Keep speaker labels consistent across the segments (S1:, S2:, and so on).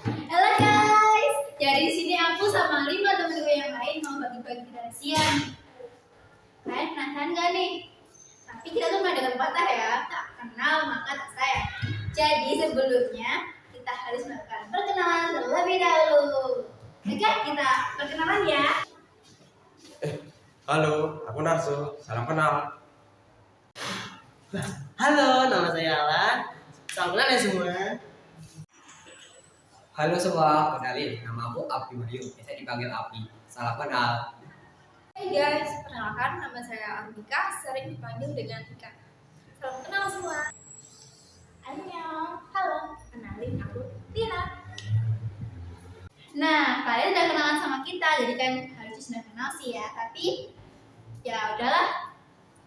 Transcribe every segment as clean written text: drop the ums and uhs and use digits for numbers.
S1: Halo guys, jadi di sini aku sama 5 temen gue yang lain mau bagi-bagi rahasia nih. Kalian penasaran gak nih? Tapi kita tuh nggak ada pepatah ya, tak kenal maka tak sayang. Jadi sebelumnya kita harus melakukan perkenalan terlebih dahulu. Oke, kita perkenalan ya.
S2: Halo, aku Narso. Salam kenal.
S3: Halo, nama saya Alan. Salam kenal ya semua.
S4: Halo semua, kenalin, nama aku Api Mario, biasa dipanggil Api. Salam kenal.
S1: Hai guys, perkenalkan nama saya Artika, sering dipanggil dengan Tika. Salam kenal semua. Annyeong, halo, kenalin aku Tina. Nah, kalian udah kenalan sama kita, jadi kan harusnya sudah kenal sih ya. Tapi ya udahlah.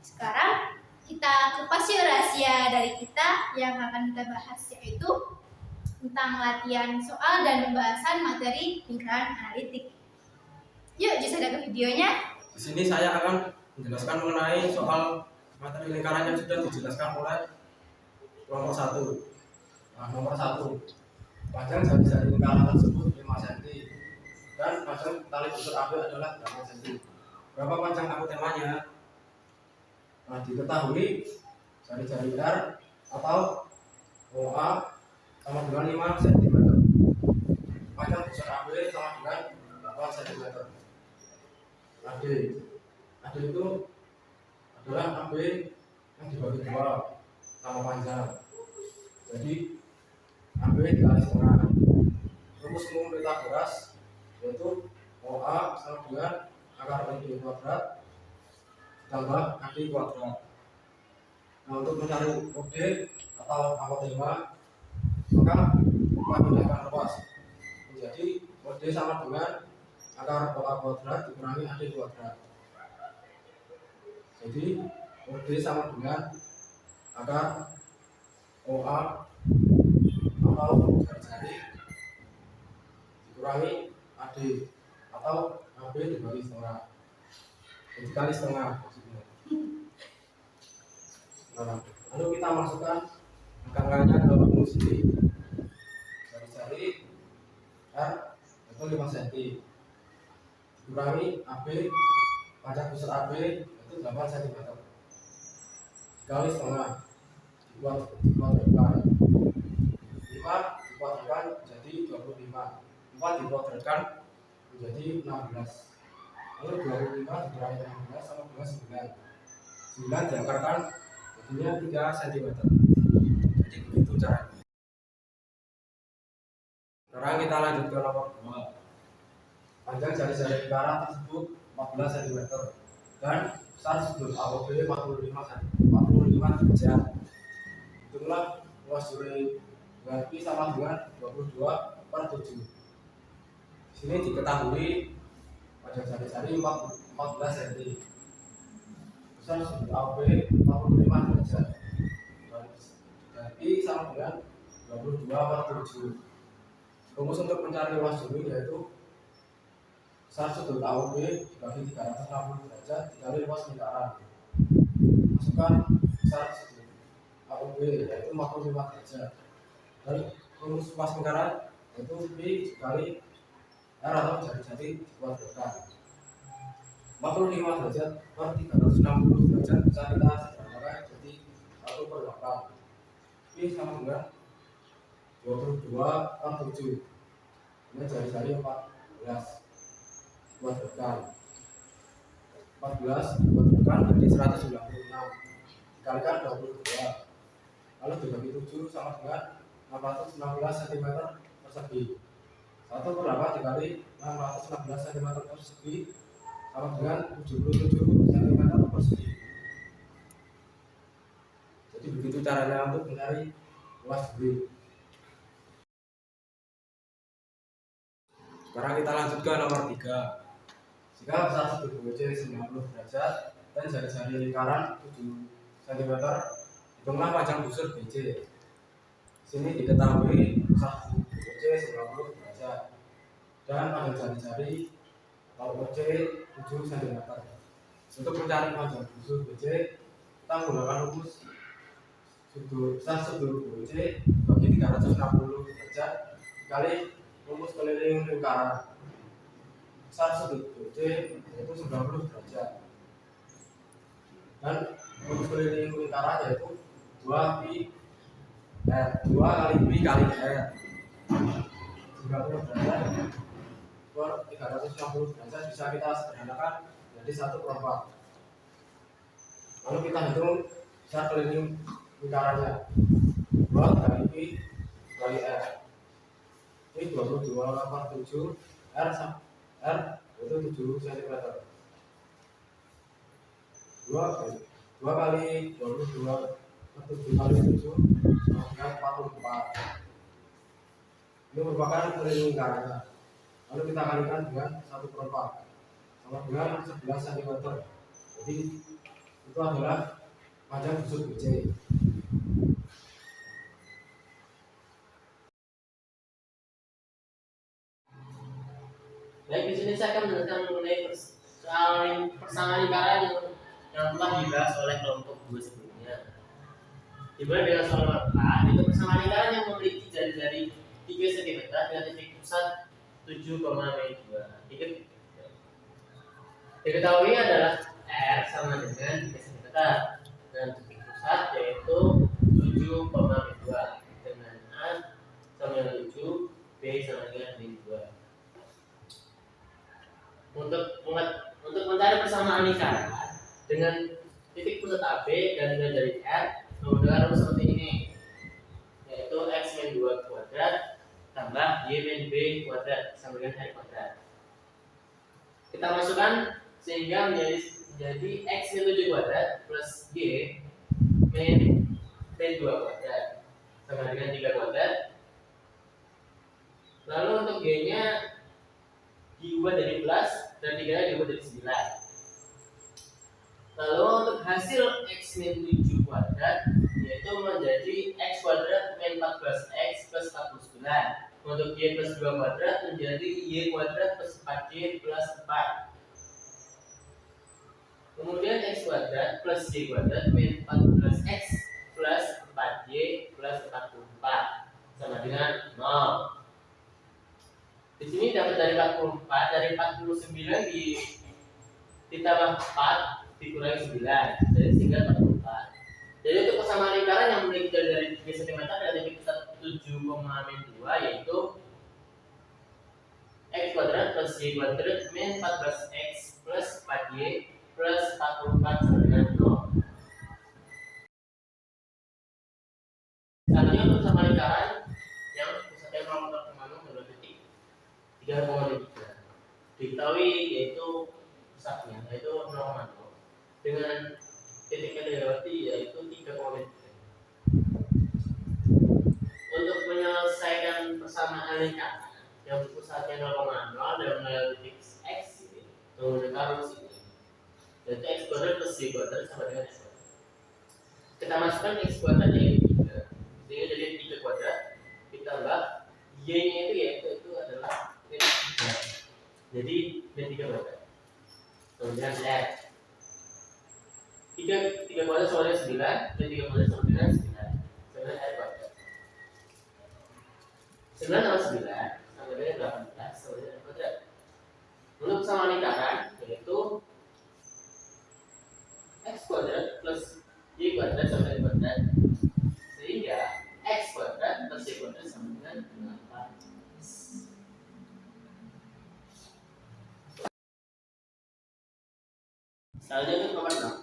S1: Sekarang kita kupas yuk rahasia dari kita yang akan kita bahas, yaitu tentang latihan soal dan pembahasan materi lingkaran analitik. Yuk, just ada ke videonya.
S2: Di sini saya akan menjelaskan mengenai soal materi lingkaran yang sudah dijelaskan oleh kelompok 1. Nah, nomor 1. Panjang jari-jari lingkaran tersebut 5 cm dan panjang tali busur AB adalah 8 cm. Berapa panjang aku temanya? Nah, diketahui jari-jari R atau OA sama dengan 5 cm. Panjang busur AB sama dengan 8 cm. AD itu adalah AB yang dibagi 2 sama panjang. Jadi AB dikali setengah. Rumus umum Pythagoras yaitu OA sama dengan akar AB kuadrat ditambah AD kuadrat. Nah, untuk mencari OD atau apotema maka kami akan lepas menjadi OD sama dengan akar OA kuadrat dikurangi AD kuadrat. Jadi OD sama dengan akar OA atau jari-jari dikurangi AD atau AB dibagi setengah. Jadi kali setengah maksudnya. Nah, lalu kita masukkan angka-angkanya ke rumus ini. Jari-jari R itu 5 cm dikurangi AB, panjang busur AB itu 8 cm dikali setengah dikuadratkan 5 dikuadratkan jadi 25, 4 dikuadratkan menjadi 16, lalu 25 dikurangi 16 sama dengan 9 diangkarkan jadinya 3 cm. Jadi begitu caranya. Sekarang kita lanjut ke nomor 2. Panjang jari-jari lingkaran tersebut 14 cm dan besar sudut AOB 45 derajat. Hitunglah luas jari dengan pi sama dengan 22/7. Di sini diketahui panjang jari-jari 14 cm, besar sudut AOB 45 derajat dan pi sama dengan 22/7. Rumus untuk mencari luas jari yaitu besar sudut AOB dibagi 360 derajat dikali luas lingkaran. Masukkan besar sudut AOB yaitu 45 derajat dan rumus luas lingkaran yaitu pi dikali R atau jari-jari dikuadratkan. 45 derajat per 360 derajat bisa kita sederhanakan jadi 1/8. Pi sama dengan 22/7. Ini jari-jari 14 dikuadratkan 14 dikuadratkan jadi 196 dikalikan 22 lalu dibagi 7 sama dengan 616 cm persegi. 1/8 dikali 616 cm persegi sama dengan 77 cm persegi. Jadi begitu caranya untuk mencari luas jari. Sekarang kita lanjut ke nomor 3. Jika besar sudut BC 90 derajat dan jari-jari lingkaran 7 cm, hitunglah panjang busur BC. Di sini diketahui besar sudut BC 90 derajat dan panjang jari-jari atau OC 7 cm. Untuk mencari panjang busur BC, kita menggunakan rumus besar sudut BC bagi 360 derajat dikali rumus keliling lingkaran. Besar sudut BC yaitu 90 derajat. Dan rumus keliling lingkaran yaitu 2 pi R, 2 kali pi kali R. 90 derajat per 360 derajat bisa kita sederhanakan jadi 1/4. Lalu kita hitung besar keliling lingkarannya. 2 kali pi kali R. Ini 22/7 R itu 7 cm. 2 kali 22/7 kali 7 dengan 44. Ini merupakan keliling lingkarannya. Lalu kita kalikan dengan 1/4 sama dengan 11 cm. Jadi itu adalah panjang busur BC.
S3: Baik, di sini saya akan menjelaskan mengenai persamaan lingkaran yang telah dibahas oleh kelompok 2 sebelumnya. Dimulai dengan soal A, itu persamaan lingkaran yang memiliki jari-jari 3 cm dengan titik pusat 7,2. Diketahui adalah R sama dengan 3 cm dan titik pusat yaitu 7,2 dengan A sama dengan 7, B sama dengan 2. Untuk mencari persamaan lingkaran dengan titik pusat AB dan dengan jari R menggunakan rumus seperti ini, yaitu x-2 kuadrat tambah y-b kuadrat sama dengan r kuadrat. Kita masukkan sehingga menjadi x-7 kuadrat plus y min b2 kuadrat sama dengan 3 kuadrat. Lalu untuk y-nya diubah dari plus dan 3 diubah dari 9. Lalu untuk hasil x min 7 kuadrat yaitu menjadi x kuadrat min 14x plus 49. Untuk y plus 2 kuadrat menjadi y kuadrat plus 4y plus 4. Kemudian x kuadrat plus y kuadrat min 14x plus 4y plus 44 sama dengan 0. Di sini dapat dari 44, dari 49 ditambah 4 dikurangi 9, jadi tinggal 44. Jadi untuk persamaan lingkaran yang memiliki dari 3 cm dan titik pusat 7,2 yaitu x kuadrat plus y kuadrat min 14x plus 4y plus 44 sama dengan 0. Selanjutnya untuk persamaan lingkaran yang pusatnya 0,0 adalah titik 3,3. Diketahui yaitu pusatnya yaitu 0,0 dengan titik yang dilewati yaitu 3,3. Untuk menyelesaikan persamaan lingkaran yang pusatnya 0,0 dan melewati titik x ini menggunakan rumus ini, yaitu x kuadrat plus y kuadrat sama dengan x kuadrat. Kita masukkan x kuadrat yaitu 3, sehingga jadi 3 kuadrat ditambah y-nya itu adalah min 3. Jadi min 3 kuadrat. Kemudian r 3 kuadrat sama dengan 9, dan 3 kuadrat sama dengan 9 r kuadrat. 9 tambah 9 sama dengan 18 sama dengan r kuadrat. Untuk persamaan lingkaran yaitu x kuadrat plus y kuadrat sama dengan kuadrat, sehingga x kuadrat plus y kuadrat sama dengan 18. Selanjutnya untuk nomor 6.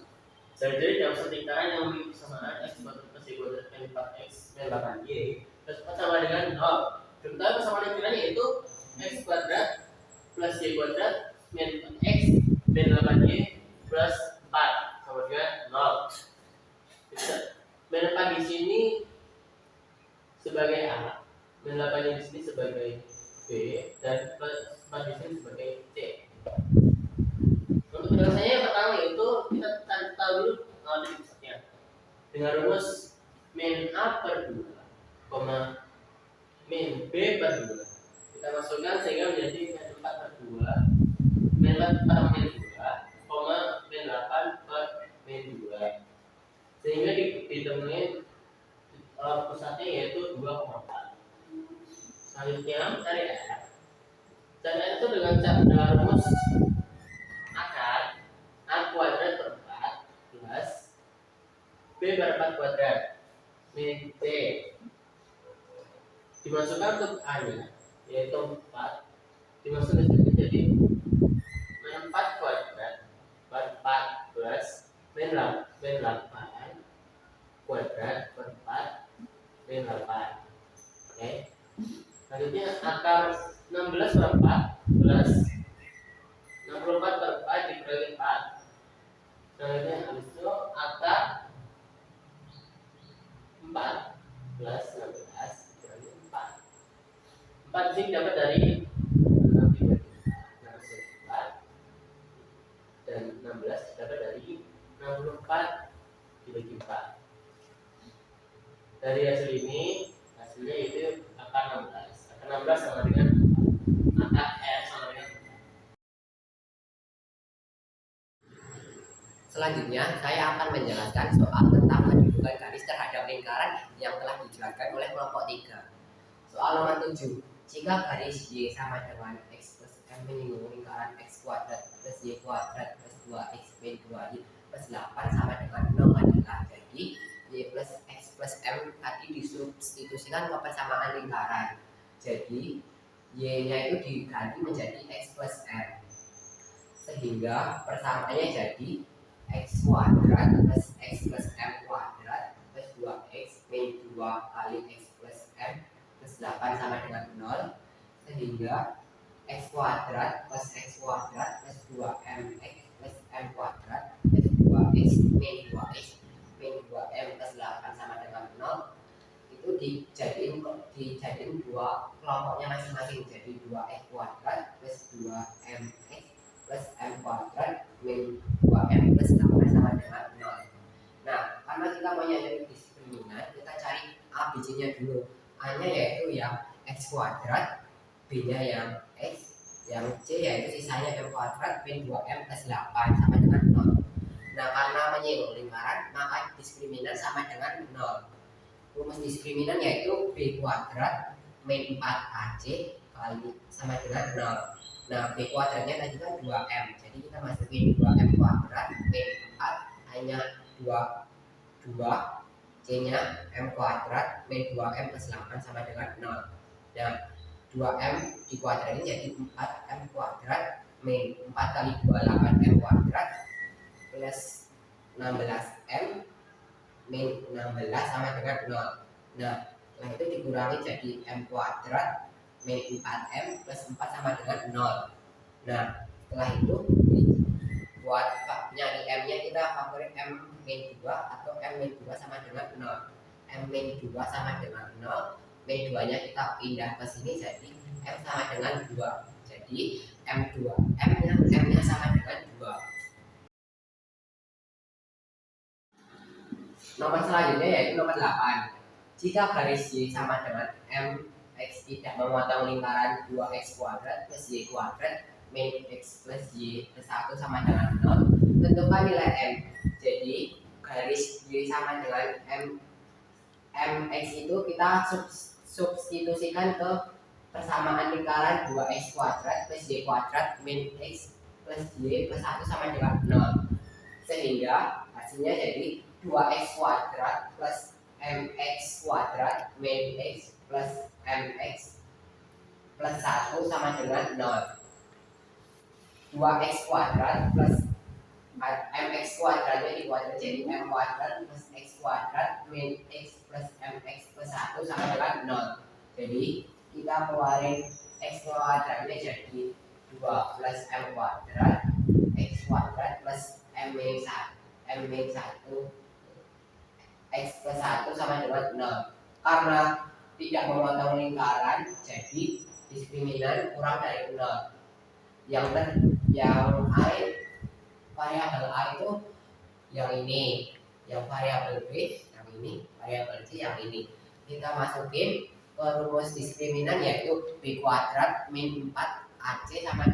S3: Jari-jari dalam satu lingkaran yang memiliki persamaan x kuadrat plus y kuadrat min 4x min 8y plus 4 sama dengan 0. Diketahui persamaan lingkaran yaitu x kuadrat plus y kuadrat min 4x min 8y plus 4 sama dengan 0. Min 4 di sini sebagai A, min 8 di sini sebagai B, dan plus 4 di sini sebagai C. Untuk penyelesaiannya yang pertama yaitu kita tahu dulu titik pusatnya dengan rumus min A per 2, min B per 2. Kita masukkan sehingga menjadi min 4 per 2, min 4 per min 2, min 8 per min 2. Sehingga ditemukan pusatnya yaitu 2,4. Selanjutnya cari R. Cari R itu dengan rumus akar A kuadrat per 4 plus B per 4 kuadrat min C dimasukkan untuk A nya yaitu 4 dimasukkan jadi min 4 kuadrat per 4 plus min 8 kuadrat per 4 min 8. Oke. Selanjutnya akar 16 per 4 plus 64 per 4 dikurangi 4. Selanjutnya habis itu akar 4 plus 16 dikurangi 4. 4 sini dapat dari 6 dibagi 4 dan 16 dapat dari 64 dibagi 4. Dari hasil ini hasilnya itu akar 16. Akar 16 sama dengan akar R sama dengan 4.
S4: Selanjutnya, saya akan menjelaskan soal tentang kedudukan garis terhadap lingkaran yang telah dijelaskan oleh kelompok 3. Soal nomor 7. Jika garis Y sama dengan X plus M menyinggung lingkaran X kuadrat plus Y kuadrat plus 2X min 2Y plus 8 sama dengan 0 adalah, jadi Y plus X plus M tadi disubstitusikan ke persamaan lingkaran. Jadi Y-nya itu diganti menjadi X plus M, sehingga persamaannya jadi X kuadrat plus X plus M kuadrat plus 2X min 2 kali X plus M plus 8 sama dengan 0, sehingga X kuadrat plus X kuadrat plus 2MX plus M kuadrat plus 2X min 2X min 2M plus 8 sama dengan 0 itu dijadiin dua kelompoknya masing-masing, jadi 2X kuadrat plus 2MX plus M kuadrat min 2M plus 8 sama dengan 0. Nah, karena kita mau nyari diskriminan, kita cari A, B, C-nya dulu. A-nya yaitu yang X kuadrat, B-nya yang X, yang C yaitu sisanya M kuadrat min 2M plus 8 sama dengan 0. Nah, karena menyinggung lingkaran, maka diskriminan sama dengan 0. Rumus diskriminan yaitu B kuadrat min 4AC kali sama dengan 0. Nah, B kuadratnya tadi kan 2M, jadi kita masukin 2M kuadrat min 4 hanya 2 C nya M kuadrat min 2M plus 8 sama dengan 0. Dan 2M dikuadratin jadi 4M kuadrat min 4 kali 2 8M kuadrat plus 16M min 16 sama dengan 0. Nah, setelah itu dikurangi jadi M kuadrat min 4M plus 4 sama dengan 0. Nah, setelah itu buat nyari M nya kita favorit M min 2 atau M min 2 sama dengan 0. M min 2 sama dengan 0, min 2 nya kita pindah ke sini jadi M sama dengan 2. Jadi M2, M nya sama dengan 2. Nomor selanjutnya yaitu nomor 8. Jika garis Y sama dengan M X tidak memotong lingkaran 2X kuadrat plus Y kuadrat min X plus Y plus 1 sama dengan 0, tentukan nilai M. Jadi garis Y sama dengan MX itu kita substitusikan ke persamaan lingkaran 2X kuadrat plus Y kuadrat min X plus Y plus 1 sama dengan 0, sehingga hasilnya jadi 2X kuadrat plus MX kuadrat min X plus MX plus 1 sama dengan 0. 2X kuadrat plus MX kuadratnya dikuadrat jadi M kuadrat plus X kuadrat min X plus MX plus 1 sama dengan 0. Jadi kita keluarin X kuadratnya jadi 2 plus M kuadrat X kuadrat plus M min 1 X plus 1 sama dengan 0. Karena tidak memotong lingkaran, jadi diskriminan kurang dari 0. Yang variabel A itu yang ini, yang variabel B yang ini, variabel C yang ini. Kita masukin ke rumus diskriminan yaitu B kuadrat min 4 AC sama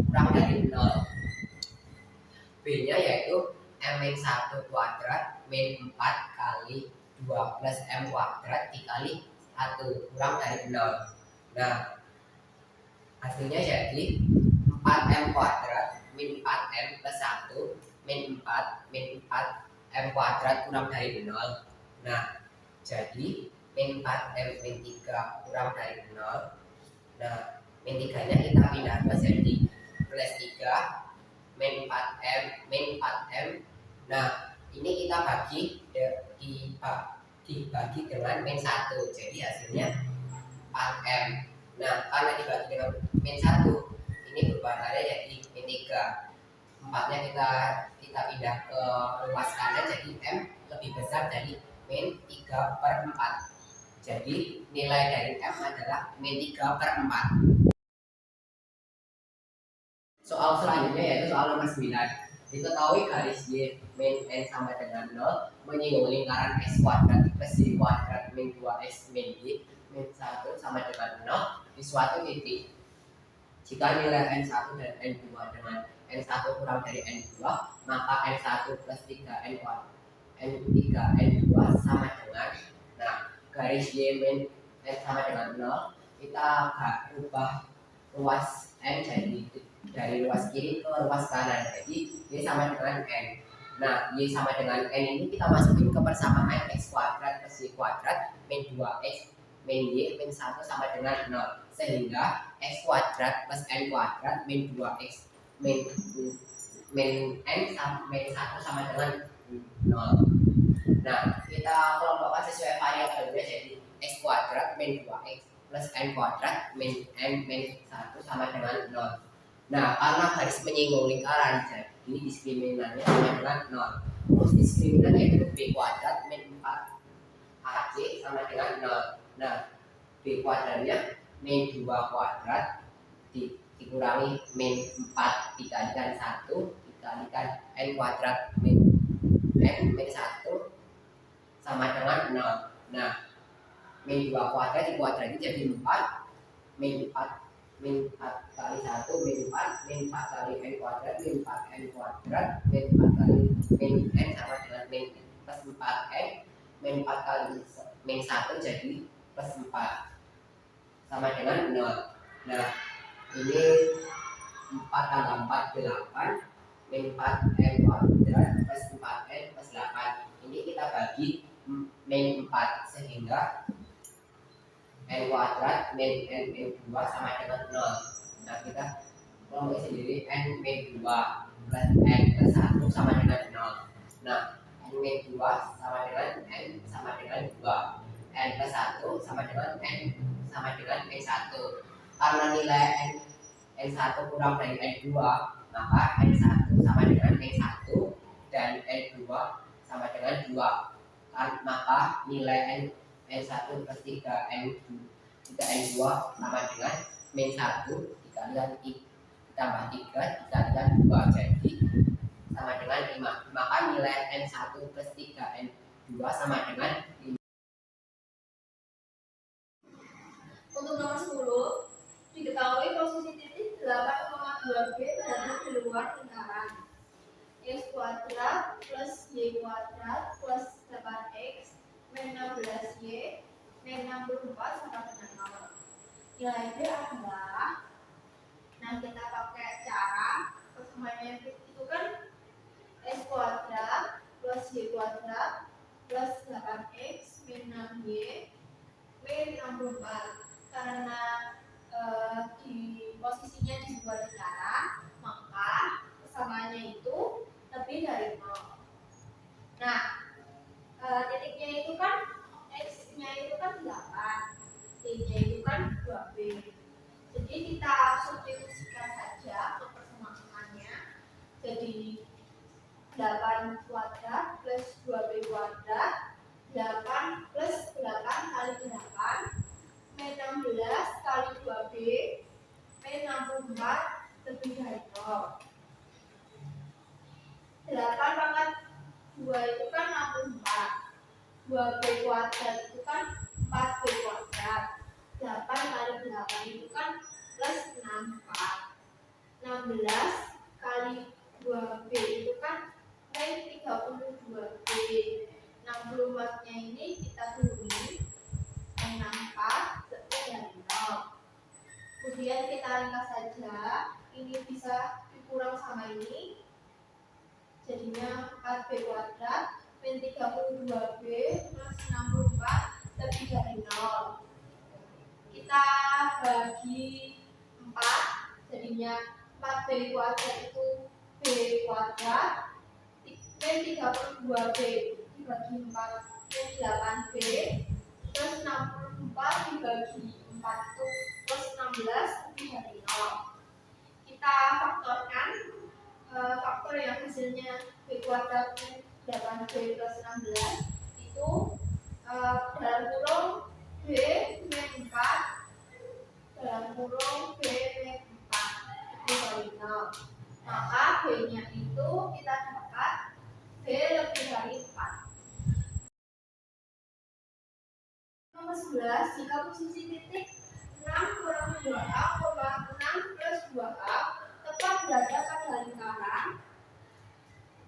S4: kurang dari 0. B nya yaitu M min 1 kuadrat min 4 kali 2 plus M kuadrat dikali 1 kurang dari 0. Nah, hasilnya jadi 4M kuadrat min 4M plus 1 min 4 min 4M kuadrat kurang dari 0. Nah, jadi min 4M min 3 kurang dari 0. Nah, min 3 nya kita pindah ke jadi plus 3 min 4M min 4M. Nah, ini kita dibagi dengan min 1, jadi hasilnya 4M. Nah, karena dibagi dengan min 1, ini perubahannya jadi min 3. 4 nya kita pindah ke luas kanan, jadi M lebih besar dari min 3/4. Jadi nilai dari M adalah min 3/4. Soal selanjutnya yaitu soal nomor 9. Diketahui garis Y min N sama dengan 0 menyinggung lingkaran X kuadrat plus Y kuadrat min 2X min Y min 1 sama dengan 0 di suatu titik. Jika nilai N1 dan N2 dengan N1 kurang dari N2, maka N1 plus 3N kuadrat N3 N2 sama dengan, nah, garis Y min N sama dengan 0, kita ubah luas N jadi dari luas kiri ke luas kanan, jadi Y sama dengan N. Nah, Y sama dengan N ini kita masukin ke persamaan X kuadrat plus Y kuadrat min 2X min Y min 1 sama dengan 0, sehingga X kuadrat plus N kuadrat min 2X min N min 1 sama dengan 0. Nah, kita kelompokkan sesuai variabelnya, jadi X kuadrat min 2X plus N kuadrat min N min 1 sama dengan 0. Nah, karena garis menyinggung lingkaran, jadi diskriminannya sama dengan 0. Terus diskriminan yaitu B kuadrat min 4 AC sama dengan 0. Nah, B kuadratnya min 2 kuadrat dikurangi min 4 dikalikan 1 dikalikan N kuadrat min N min 1 sama dengan 0. Nah, min 2 kuadrat dikuadrati jadi 4, min 4 kali 1 min 4 min 4 kali N kuadrat min 4N kuadrat min 4 kali min N sama dengan min plus 4N min 4 kali min 1 jadi plus 4 sama dengan 0. Nah, ini 4 tambah 4 8 min 4N kuadrat plus 4N plus 8. Ini kita bagi min 4 sehingga N kuadrat min N min 2 sama dengan 0. Nah, kita kelompok sendiri N min 2 plus N plus 1 sama dengan 0. Nah, N min 2 sama dengan N sama dengan 2. N plus 1 sama dengan N sama dengan min 1. Karena nilai N1 kurang dari N2, maka N1 sama dengan min 1 dan N2 sama dengan 2. Maka nilai N1 plus 3N2 sama dengan min 1 dikalikan ditambah 3 dikalikan 2, jadi sama dengan 5. Maka nilai N1 plus 3N2 sama dengan 5.
S1: Untuk nomor 10, diketahui posisi titik 8,2B berada di luar lingkaran. X kuadrat plus Y kuadrat plus 8X min 16Y min 64 sama dengan 0. Nilai B adalah, nah, kita pakai cara persamaan itu kan X kuadrat plus Y kuadrat plus 8X min 6Y min 64. Karena di posisinya di luar lingkaran, maka persamaannya itu lebih dari 0. Nah, titiknya itu kan X-nya itu kan 8, Y-nya itu kan 2B. Jadi kita substitusikan saja ke persamaannya, jadi 8 kuadrat plus 2B kuadrat, 8 plus 8 kali 8 min 16 kali 2B min 64 lebih dari 0. 8 pangkat 2 itu kan 64, 2B kuadrat itu kan 4B kuadrat, 8 kali 8 itu kan plus 64, 16 kali 2B itu kan min 32B. 64 nya ini kita turunin min 64 lebih dari 0. Kemudian kita ringkas saja, ini bisa dikurang sama ini, jadinya 4b kuadrat min 32b plus 64 lebih dari 0. Kita bagi 4, jadinya 4b kuadrat itu b kuadrat min 32b dibagi 4 min 8b plus 64 dibagi 4 itu plus 16 lebih dari 0. Kita faktorkan, faktor yang hasilnya b kuadrat min 8b plus 16 itu dalam kurung b min 4 dalam kurung b min 4 lebih dari 0. Maka b nya itu kita dapat b lebih dari 4. Nomor 11, jika posisi titik 6 kurang 2a, 6 plus 2a tepat berada pada lingkaran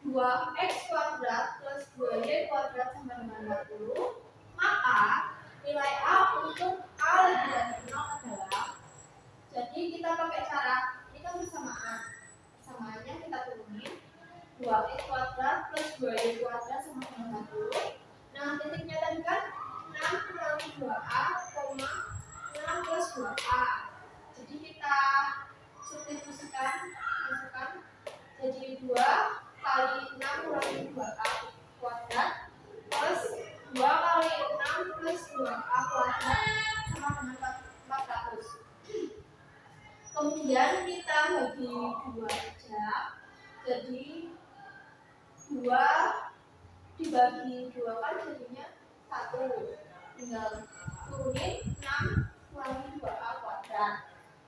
S1: 2x kuadrat plus 2y kuadrat sama dengan 40, maka nilai a untuk a lebih dari 0 adalah, jadi kita pakai cara, ini kan persamaannya kita turunin 2x kuadrat plus 2y kuadrat sama dengan 40. Nah, titiknya tadi kan 6 kurang 2a, 6 plus 2a. Jadi kita substitusikan, masukkan, jadi 2 kali 6 kurangi 2a kuadrat plus 2 kali 6 plus 2a kuadrat sama dengan 400. Kemudian kita bagi 2 aja, jadi 2 dibagi 2 kan jadinya 1, tinggal turunin 6 kurangi 2a kuadrat,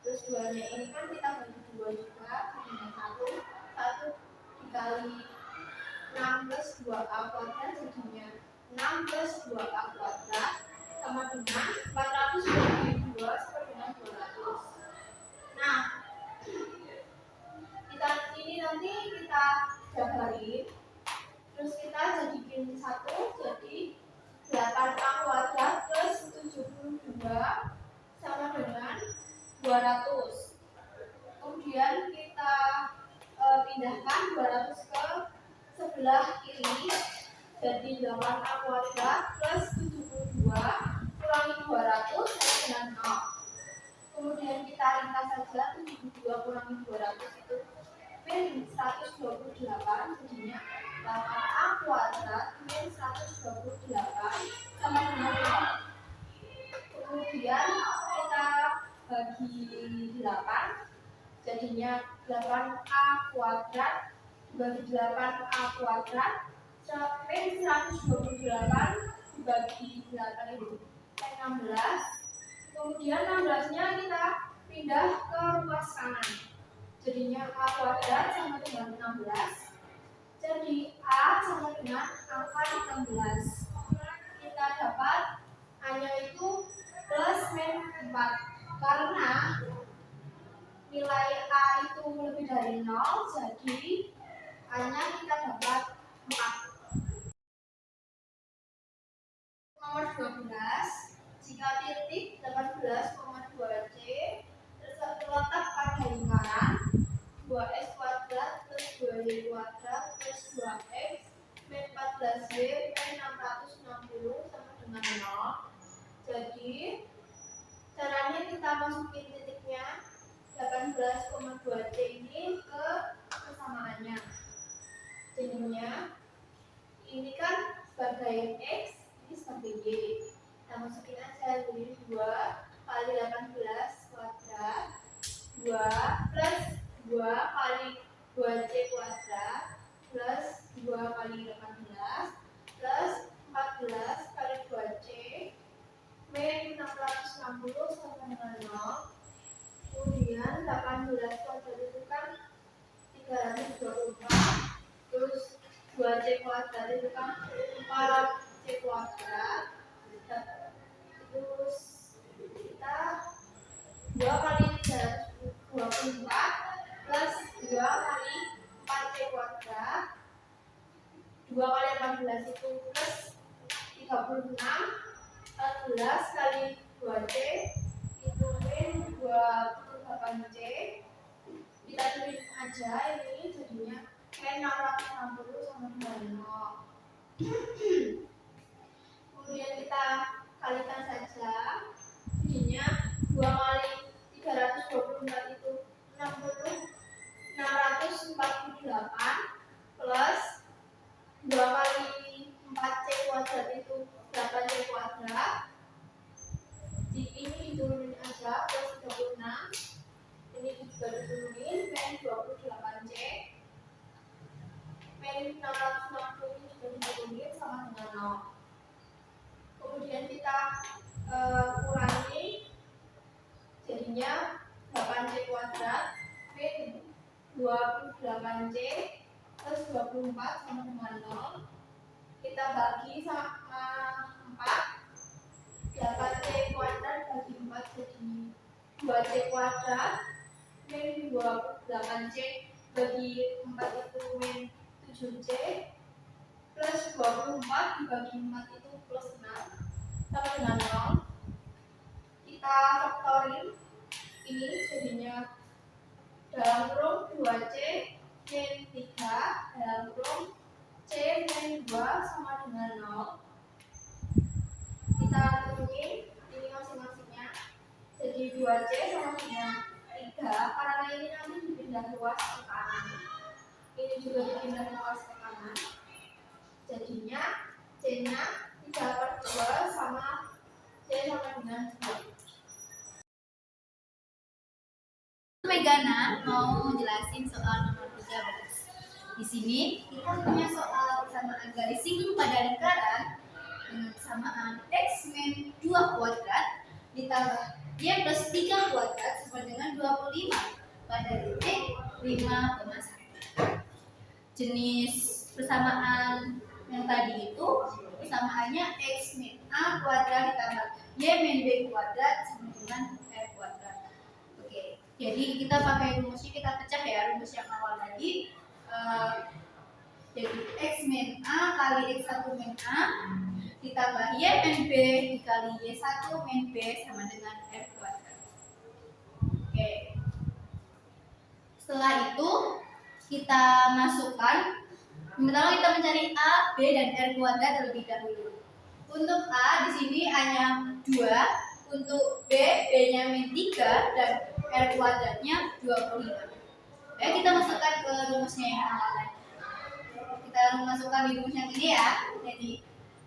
S1: terus 2 nya ini kan kita bagi 2 juga, jadinya 1 dikali 6 plus 2a kuadrat jadinya 6 plus 2a kuadrat sama dengan 400 bagi 2 sama dengan 200. Nah, ini nanti kita jabarin, terus kita jadikan 1, jadi 8a kuadrat plus 72 sama dengan 200. Kemudian kita pindahkan 200 ke sebelah kiri, jadi 8a kuadrat plus 72 kurangi 200 sama dengan 0. Kemudian kita ringkas saja, 72 kurangi 200 itu min 128, jadinya 8a kuadrat min 128 sama dengan 0. Kemudian kita bagi 8, jadinya 8a kuadrat bagi 8a kuadrat min 128 dibagi 8 itu 16. Kemudian 16-nya kita pindah ke ruas kanan, jadinya a kuadrat sama dengan 16. Jadi a sama dengan angka 16. Kita dapat a-nya itu plus min 4, karena nilai a itu lebih dari 0, jadi a-nya kita dapat 4. Nomor 12, jika titik 18,2c terletak pada lingkaran 2x kuadrat plus 2y kuadrat plus 2x min 14y min 660 sama dengan 0. Jadi caranya kita masukin titiknya 18,2c ini ke persamaannya. Jadinya ini kan sebagai x, ini sebagai y. Kita masukin aja, jadi 2 kali 18 kuadrat 2 plus 2 kali 2c kuadrat plus 2 kali 18 plus 14 kali 2c min 660 sama dengan 0. Kemudian 18 kuadrat itu kan 324, terus 2c kuadrat itu kan 4c kuadrat, terus kita 2 kali 324 plus 2 kali 4c kuadrat, 2 kali 18 itu plus 36, 14 kali 2c itu min 24 C. Kita tulis aja ini jadinya N660 sama dengan 0. Kemudian kita kalikan saja, jadinya 2 kali 324 itu 648 plus 2 kali 4C kuadrat itu 8C kuadrat. Ini diturunin aja plus 36. Ini juga diturunin pen 28C. Pen 660 ini juga diturunin sama dengan 0. Kemudian kita kurangi, jadinya 8C kuadrat min 28C plus 24 sama dengan 0. Kita bagi sama 4. 8C kuadrat bagi 4 jadi 2C kuadrat min 28C bagi 4 itu min 7C plus 24 dibagi 4 itu plus 6 sama dengan 0. Kita faktorin ini jadinya dalam kurung 2C min 3 dalam kurung C min 2 sama dengan 0. Kita turunin ini masing-masingnya jadi 2C sama dengan 3 karena ini nanti dipindah luas ke kanan, ini juga dipindah luas ke kanan, jadinya C nya 3/2 sama C sama dengan 2.
S5: Megana mau jelasin soal nomor 13. Di sini kita punya soal persamaan garis singgung pada lingkaran dengan persamaan x min 2 kuadrat ditambah y plus 3 kuadrat sama dengan 25 pada titik 5,1. Jenis persamaan yang tadi itu persamaannya x min a kuadrat ditambah y min b kuadrat sama dengan r kuadrat. Oke, jadi kita pakai rumusnya, kita pecah ya rumus yang awal tadi. Jadi x min a kali x1 min a ditambah y min b dikali y1 min b sama dengan r kuadrat. Oke. Setelah itu kita masukkan, pertama kita mencari a, b dan r kuadrat terlebih dahulu. Untuk a di sini hanya 2, untuk b b-nya min 3 dan r kuadratnya 25. Ya, kita masukkan ke rumusnya yang awal tadi. Kita masukkan di rumus yang ini ya. Jadi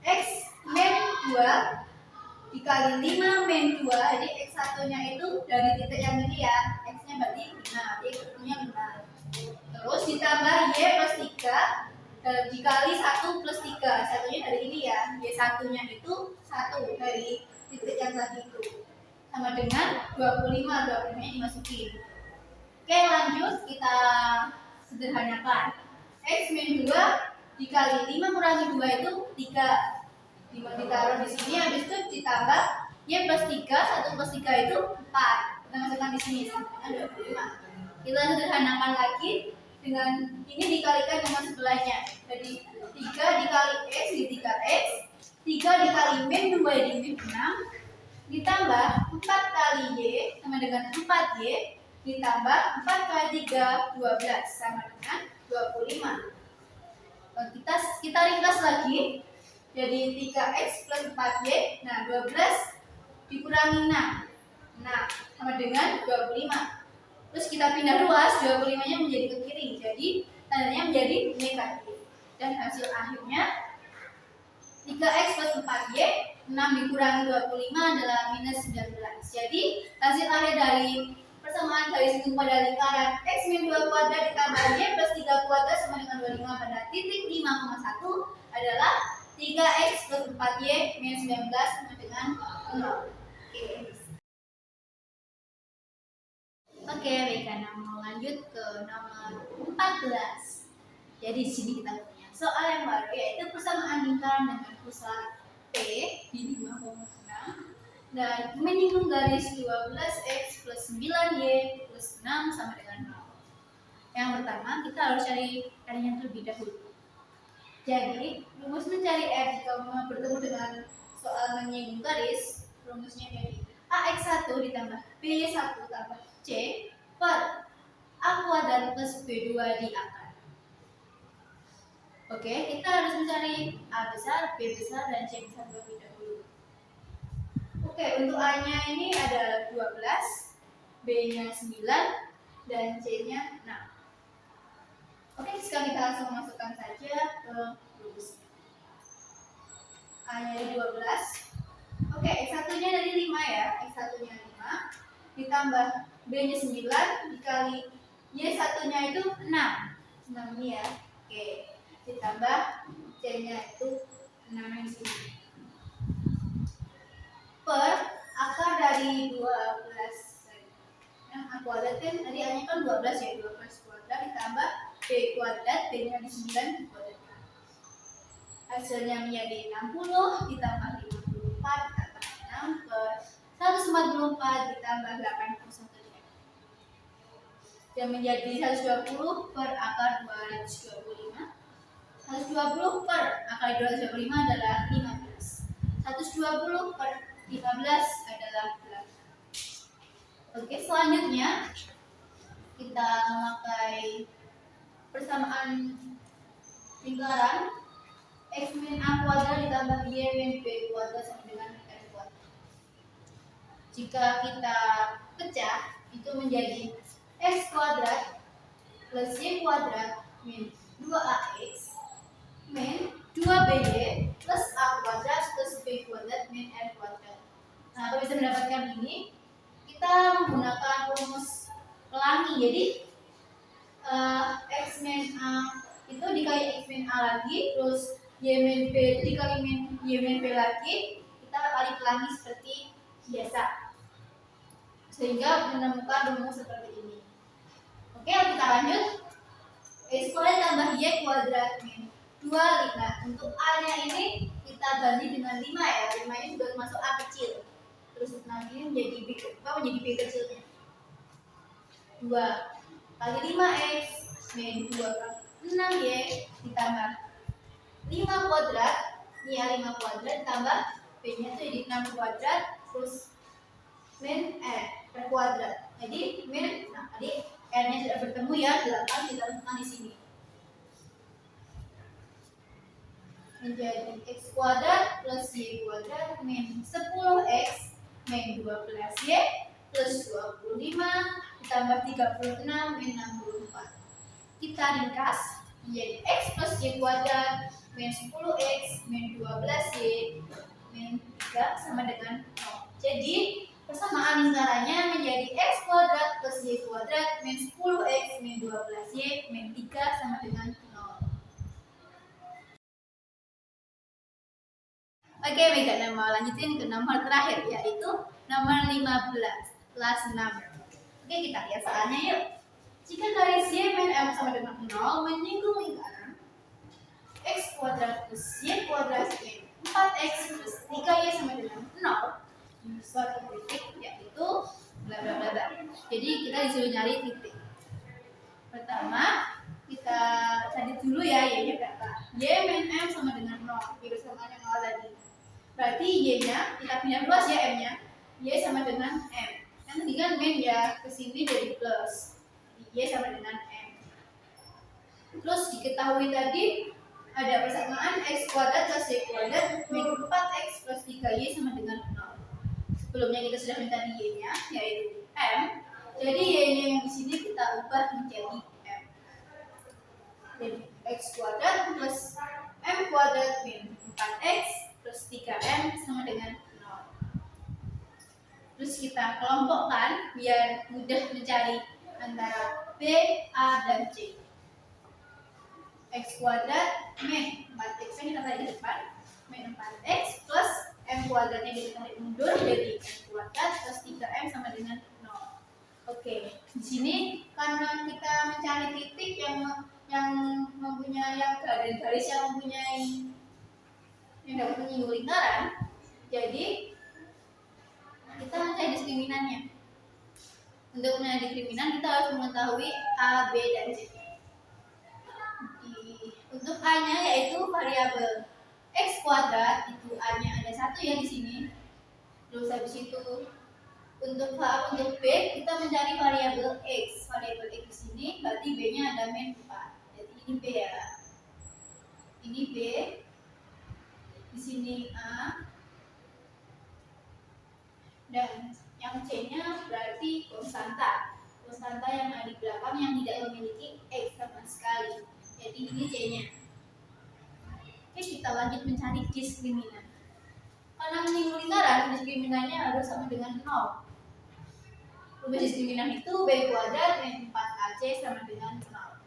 S5: x min 2 dikali 5 min 2. Jadi x1 nya itu dari titik yang ini ya. X nya berarti 5, x1 nya 5. Terus ditambah y plus 3 dikali 1 plus 3. Satunya dari ini ya. Y1 nya itu 1 dari titik yang tadi itu. Sama dengan 25 nya dimasukin. Oke, lanjut kita sederhanakan. X min 2 dikali 5 kurangi 2 itu 3. Ditaruh di sini, habis itu ditambah y plus 3, 1 plus 3 itu 4. Kita masukkan di sini sama dengan 25. Kita sederhanakan lagi dengan ini dikalikan dengan sebelahnya. Jadi 3 dikali x di 3x, 3 dikali min 2 di min 6, ditambah 4 kali y sama dengan 4y, ditambah 4 kali 3, 12 sama dengan 25. Kita ringkas lagi, jadi 3x plus 4y, nah 12 dikurangi 6, nah sama dengan 25. Terus kita pindah ruas, 25 nya menjadi ke kiri, jadi tandanya menjadi negatif. Dan hasil akhirnya 3x plus 4y, 6 dikurangi 25 adalah minus 19. Jadi hasil akhir dari persamaan garis singgung pada lingkaran x min 2 kuadrat ditambah y plus 3 kuadrat sama dengan 25 pada titik 5,1 adalah 3x plus 4y minus 19 sama dengan 0. Oke, baik, karena mau lanjut ke nomor 14. Jadi di sini kita punya soal yang baru, yaitu persamaan lingkaran dengan pusat P di 5,6 dan menyinggung garis 12x plus 9y plus 6 sama dengan 0. Yang pertama kita harus cari R-nya terlebih dahulu. Jadi rumus mencari R jika bertemu dengan soal menyinggung garis, rumusnya jadi AX1 ditambah BY1 tambah C per A kuadrat plus B2 di akar. Oke, kita harus mencari A besar, B besar, dan C besar terlebih dahulu. Oke, untuk A-nya ini ada 12, B-nya 9, dan C-nya 6. Oke, sekarang kita langsung masukkan saja ke rumusnya. A-nya dari 12. Oke, X1-nya dari 5 ya. X1-nya 5 ditambah B-nya 9 dikali Y1-nya itu 6. 6 ini ya. Oke, ditambah C-nya itu 6 di sini. Per akar dari 12. Nah, A kuadrat kan tadi A-nya kan 12 ya. 12 kuadrat ditambah B kuadrat, B-nya di 9 kuadrat. Hasilnya menjadi 60 ditambah 54 ditambah 6 per 144 ditambah 81 yang menjadi 120 per akar 225. 120 per akar 225 adalah 15. 120 per 15 adalah 8. Oke, selanjutnya kita memakai persamaan lingkaran X min A kuadrat ditambah Y min B kuadrat sama dengan R kuadrat. Jika kita pecah, itu menjadi X kuadrat plus Y kuadrat min 2AX min 2BY plus A kuadrat plus B kuadrat min R kuadrat. Nah, kalau bisa mendapatkan ini, kita menggunakan rumus pelangi. Jadi X min A itu dikali X min A lagi, terus Y min B dikali Y min B lagi, kita kali pelangi seperti biasa, sehingga menemukan rumus seperti ini. Oke, kita lanjut. X kuadrat tambah Y kuadrat min 25. Untuk A nya ini kita ganti dengan 5 ya. 5 ini sudah termasuk A kecil. Terus nanti ini menjadi B kecilnya. 2 kali 5X min 2 kali 6Y ditambah 5 kuadrat, ini ya 5 kuadrat ditambah B-nya itu jadi 6 kuadrat terus min R kuadrat. Jadi min, nah tadi R-nya sudah bertemu ya, 8 kita letakkan di sini. Menjadi X kuadrat plus Y kuadrat min 10X min 12Y plus 25 ditambah 36 min 64. Kita ringkas menjadi X plus Y kuadrat min 10X min 12Y min 3 sama dengan 0. Jadi persamaan lingkarannya menjadi X kuadrat plus Y kuadrat min 10X min 12Y min 3 sama dengan 0. Oke, baik, nama lanjutin ke nomor terakhir, yaitu nomor 15 kelas 6. Oke, kita lihat soalnya yuk. Jika garis Y min M sama dengan 0 menyinggung lingkaran X kuadrat plus Y kuadrat min 4X plus 3Y sama dengan 0 di suatu titik, yaitu bla bla bla bla. Jadi kita disuruh nyari titik. Pertama, kita cari dulu ya Y-nya berapa. Y min M sama dengan 0, Y bersamanya 0 tadi. Berarti Y-nya kita pindah luas ya M-nya. Y sama dengan M. Yang tadi kan min ya, kesini jadi plus. Y sama dengan M. Terus diketahui tadi ada persamaan X kuadrat plus Y kuadrat min 4X plus 3Y sama dengan 0. Sebelumnya kita sudah mencari Y-nya, yaitu M. Jadi Y-nya yang di sini kita ubah menjadi M. Jadi X kuadrat plus M kuadrat min 4X plus 3M sama dengan 0. Terus kita kelompokkan biar mudah mencari antara B, A, dan C. X kuadrat min 4X yang kita tarik di depan, min 4X plus M kuadratnya kita tarik mundur jadi M kuadrat plus 3M sama dengan 0. Oke, di sini karena kita mencari titik yang mempunyai garis yang mempunyai yang dapat menyinggung lingkaran, jadi kita mencari diskriminannya. Untuk mencari diskriminan kita harus mengetahui A, B, dan C. Untuk A-nya yaitu variabel X kuadrat, itu A-nya ada 1 ya di sini. Terus habis itu Untuk B kita mencari variabel X. Variabel X di sini berarti B-nya ada min 4. Jadi ini B ya. Ini B. Di sini A. Dan yang C-nya berarti konstanta. Konstanta yang ada di belakang yang tidak memiliki X sama sekali. Jadi ini C-nya. Oke, kita lanjut mencari diskriminan. Karena menyinggung lingkaran, diskriminannya harus sama dengan 0. Rumus diskriminan itu B kuadrat min 4AC sama dengan 0.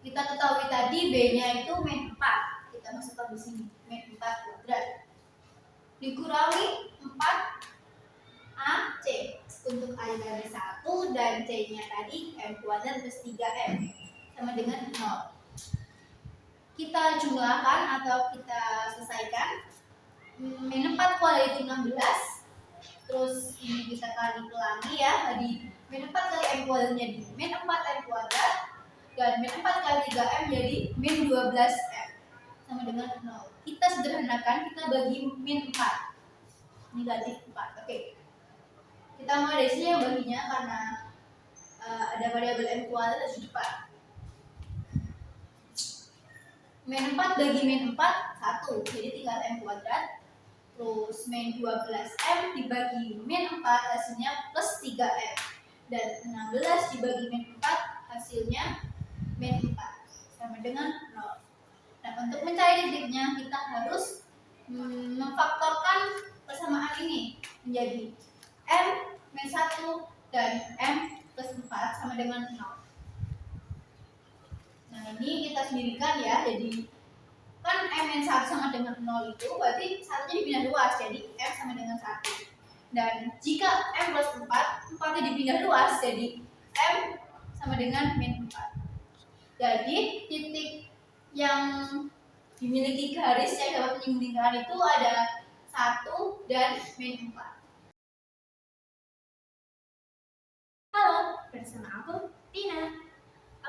S5: Kita ketahui tadi B-nya itu min 4. Kita masukkan di sini, min 4 kuadrat. Dikurangi 4AC. Untuk A dari 1 dan C-nya tadi M kuadrat plus 3M sama dengan 0. Kita jumlahkan atau kita selesaikan. Min 4 kuadrat itu 16. Terus ini kita kali pelangi ya, tadi min 4 kali M kuadrat jadi min 4M kuadrat, dan min 4 kali 3M jadi min 12M sama dengan 0. Kita sederhanakan, kita bagi min 4 negatif 4. Oke, kita mau dari sini yang baginya karena ada variabel M kuadrat di depan. Min 4 bagi min 4 1, jadi tinggal M kuadrat. Terus min 12M dibagi min 4 hasilnya plus 3M. Dan 16 dibagi min 4 hasilnya min 4 sama dengan 0. Nah, untuk mencari titiknya kita harus memfaktorkan persamaan ini menjadi M min 1 dan M plus 4 sama dengan 0. Nah, ini kita sendirikan ya, jadi kan M-1 sama dengan 0 itu berarti satunya dipindah luas, jadi M sama dengan 1. Dan jika M plus 4, 4-nya dipindah luas, jadi M sama dengan min 4. Jadi titik yang dimiliki garis yang dapat menyinggung lingkaran itu ada 1 dan min 4.
S1: Halo, bersama aku Tina.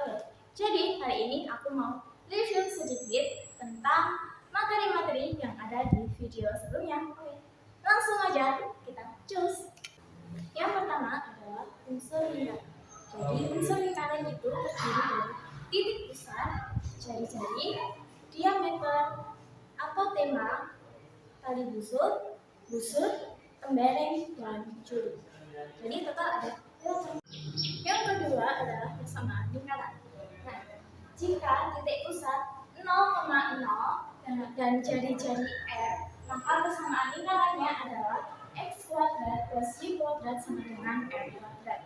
S1: Oke, jadi hari ini aku mau review sedikit tentang materi-materi yang ada di video sebelumnya. Oke, langsung aja kita cus. Yang pertama adalah unsur lingkaran. Jadi unsur lingkaran itu terdiri dari titik pusat, jari-jari, diameter, apotema, tali busur, tembereng, dan juru. Jadi total ada 8. Yang kedua adalah persamaan lingkaran. Nah, jika titik pusat 0,0 dan jari-jari R, maka persamaan lingkarannya adalah X kuadrat plus Y kuadrat sama dengan R kuadrat.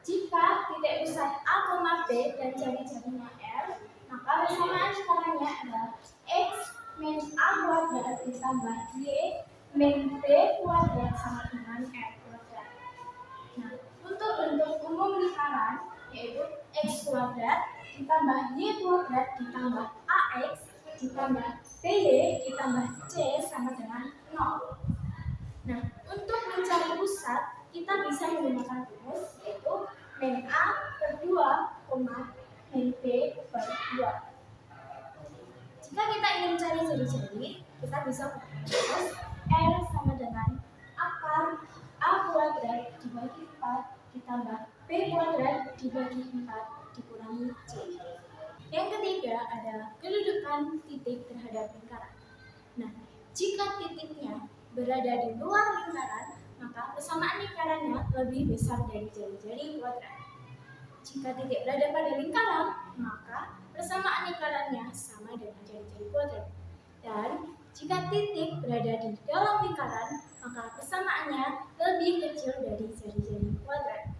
S1: Jika titik pusat A, B dan jari-jarinya R, maka persamaan lingkarannya adalah X min A kuadrat ditambah Y min B kuadrat sama dengan R kuadrat. Nah, untuk bentuk umum lingkaran yaitu X kuadrat ditambah Y kuadrat ditambah AX ditambah BY ditambah C sama dengan 0. Nah, untuk mencari pusat kita bisa menggunakan rumus yaitu min A per 2, min B per 2. Jika kita ingin mencari jari-jari, kita bisa menggunakan rumus R sama dengan akar A kuadrat dibagi 4 ditambah B kuadrat dibagi 4 dikurangi C. Yang ketiga adalah kedudukan titik terhadap lingkaran. Nah, jika titiknya berada di luar lingkaran, maka persamaan lingkarannya lebih besar dari jari-jari kuadrat. Jika titik berada pada lingkaran, maka persamaan lingkarannya sama dengan jari-jari kuadrat. Dan jika titik berada di dalam lingkaran, maka persamaannya lebih kecil dari jari-jari kuadrat.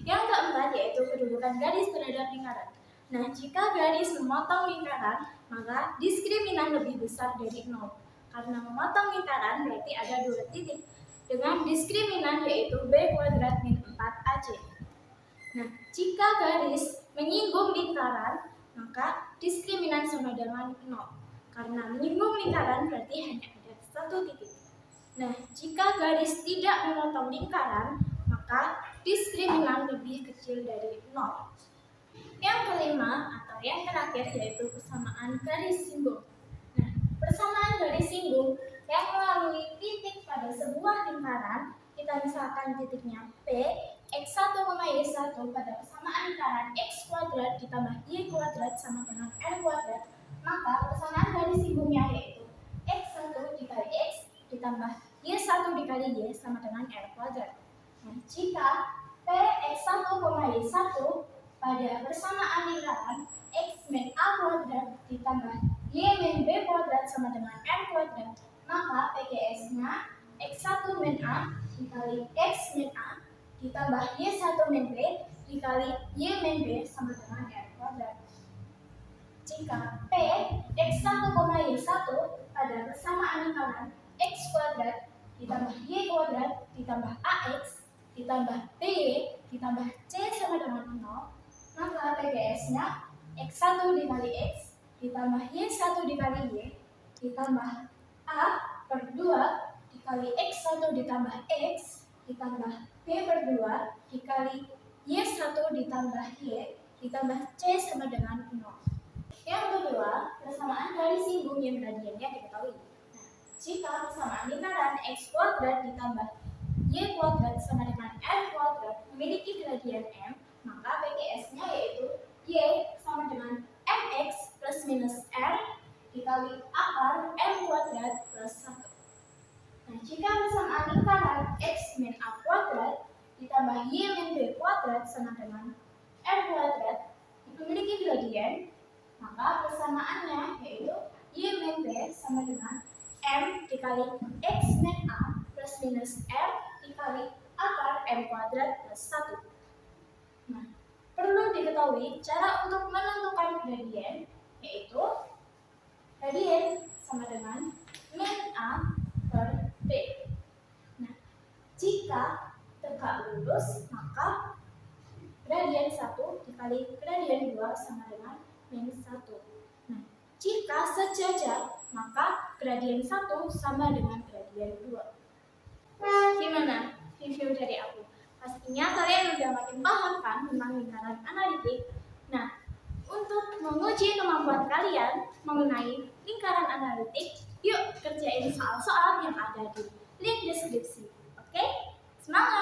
S1: Yang keempat yaitu kedudukan garis terhadap lingkaran. Nah, jika garis memotong lingkaran, maka diskriminan lebih besar dari 0. Karena memotong lingkaran berarti ada 2 titik dengan diskriminan yaitu B kuadrat min 4AC. Nah, jika garis menyinggung lingkaran, maka diskriminan sama dengan 0. Karena menyinggung lingkaran berarti hanya ada 1 titik. Nah, jika garis tidak memotong lingkaran, maka diskriminan lebih kecil dari 0. Yang kelima atau yang terakhir yaitu persamaan garis singgung. Nah, persamaan garis singgung yang melalui titik pada sebuah lingkaran. Kita misalkan titiknya P, X1, Y1 pada persamaan lingkaran X kuadrat ditambah Y kuadrat sama dengan R kuadrat, maka persamaan garis singgungnya yaitu X1 dikali X ditambah Y1 dikali Y sama dengan R kuadrat. Nah, jika P, X1, Y1 pada persamaan lingkaran X min A kuadrat ditambah Y min B kuadrat sama dengan R kuadrat, maka PGS-nya X1 min A dikali X min A ditambah Y1 min B dikali Y min B sama dengan R kuadrat. Jika P, X1, Y1 pada persamaan lingkaran X kuadrat ditambah Y kuadrat ditambah AX ditambah BY ditambah C sama dengan 0, maka PGS-nya X1 dikali X ditambah Y1 dikali Y ditambah A per 2 dikali X1 ditambah X ditambah B per 2 dikali Y1 ditambah Y ditambah C sama dengan 0. Yang kedua, persamaan garis singgung yang gradiennya diketahui. Nah, jika persamaan lingkaran X kuadrat ditambah Y kuadrat sama dengan R kuadrat memiliki gradien M, maka PGS-nya yaitu Y sama dengan MX plus minus R dikali akar M kuadrat plus 1. Nah, jika persamaan lingkaran X min A kuadrat ditambah Y min B kuadrat sama dengan R kuadrat memiliki gradien, maka persamaannya yaitu Y min B sama dengan M dikali X min A plus minus R dikali akar M kuadrat plus 1. Nah, perlu diketahui cara untuk menentukan gradien, yaitu gradien sama dengan min A per B. Nah, jika tegak lurus, maka gradien 1 dikali gradien 2 sama dengan min 1. Nah, jika sejajar, maka gradien 1 sama dengan gradien 2. Gimana review dari aku? Pastinya kalian udah makin paham kan tentang lingkaran analitik. Nah, untuk menguji kemampuan kalian mengenai lingkaran analitik, yuk kerjain soal-soal yang ada di link deskripsi. Oke? Semangat!